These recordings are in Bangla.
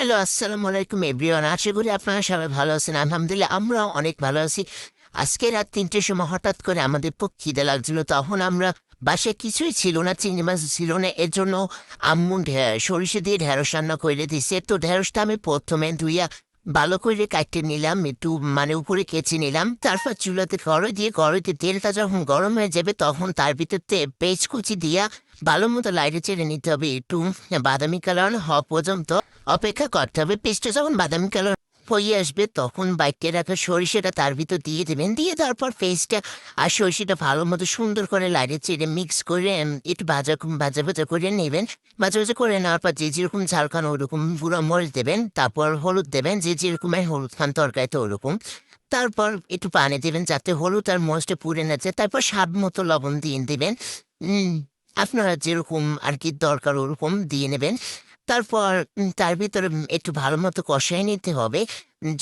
হ্যালো, আসসালামু আলাইকুম এভরিওয়ান। আশা করি আপনারা সবাই ভালো আছেন। আলহামদুলিল্লাহ আমরাও অনেক ভালো আছি। আজকে রাত ৩টের সময় হঠাৎ করে আমাদের খুব খিদে লাগছিল। তখন আমরা বাসায় কিছুই ছিল না, চিংড়ি মাছ ছিল না। এর জন্য আম্মু সরিষা দিয়ে ঢেঁড়স রান্না করে দিছে। তো ঢেঁড়সটা আমি ১ম এ ধুইয়া ভালো করে কাইটে নিলাম, একটু উপরে কেচে নিলাম। তারপর চুলাতে কড়াই দিয়ে কড়াইতে তেলটা যখন গরম হয়ে যাবে তখন তার ভিতর পেঁয়াজ কুচি দিয়া ভালো মতো লাইটে চেড়ে নিতে হবে। একটু বাদামি কালার হওয়া পর্যন্ত অপেক্ষা করতে হবে। পেস্টটা যখন বাদামি কালার হয়ে আসবে তখন বাইকে রাখা সরিষাটা তার ভিতর দিয়ে দেবেন। দিয়ে তারপর পেস্টটা আর সরিষাটা ভালো মতো সুন্দর করে লাইটে চেড়ে মিক্স করে একটু ভাজা ভাজা ভাজা করে নেবেন। ভাজা ভাজা করে নেওয়ার পর যে যেরকম ঝাল খান ওরকম গুঁড়ো মরিচ দেবেন, তারপর হলুদ দেবেন, যে যেরকম হলুদ খান তরকারিতে ওরকম। তারপর একটু পানি দেবেন যাতে হলুদ আর মরিচটা পুড়ে না যায়। তারপর স্বাদ মতো লবণ দিয়ে দেবেন। উম, আপনারা যেরকম আর কি দরকার ওরকম দিয়ে নেবেন। তারপর তার ভিতরে একটু ভালো মতো কষায় নিতে হবে।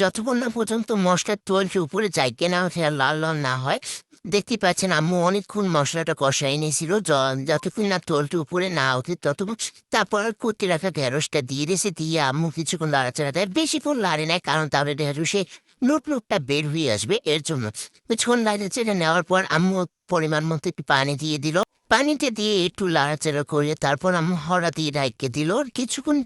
যতক্ষণ না পর্যন্ত মসলার তোয়ালটা উপরে জাইকে না ওঠে আর লাল লাল না হয়। দেখতেই পাচ্ছেন আম্মু অনেকক্ষণ মসলাটা কষায় নিয়েছিল, যতক্ষণ না তোলটা উপরে না ওঠে ততক্ষণ। তারপর কুটে রাখা ঢেঁড়সটা দিয়ে দিয়েছে, দিয়ে আম্মু কিছুক্ষণ লাড়াচাড়া দেয়। বেশিক্ষণ লাড়ে নেয় কারণ তাহলে ঢেঁড়সে লুটটা বের হয়ে আসবে, এর জন্য। কিছুক্ষণ লাড়াচাড়া নেওয়ার পর আম্মু পরিমাণ মতো একটু পানি দিয়ে দিল। পানিতে দিয়ে একটু লাড়াচাড়া করে তারপর আম্মু হড়া দিয়ে ঢাইকে দিল। কিছুক্ষণ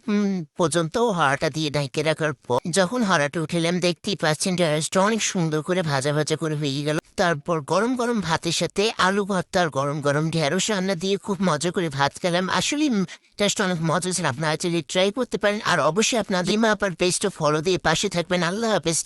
পর্যন্ত হড়াটা দিয়ে ঢাইকে রাখার পর যখন হড়াটা উঠেলাম দেখতেই পাচ্ছেন ঢেঁড়সটা অনেক সুন্দর করে ভাজা ভাজা করে হয়ে গেল। তারপর গরম গরম ভাতের সাথে আলু ভর্তা আর গরম গরম ঢেঁড়স রান্না দিয়ে খুব মজা করে ভাত খেলাম। আসলে টেস্টটা অনেক মজা ছিল। আপনারা ট্রাই করতে পারেন। আর অবশ্যই আপনার ডিমা আপার পেজটা ফলো দিয়ে পাশে থাকবেন। আল্লাহ হাফেজ।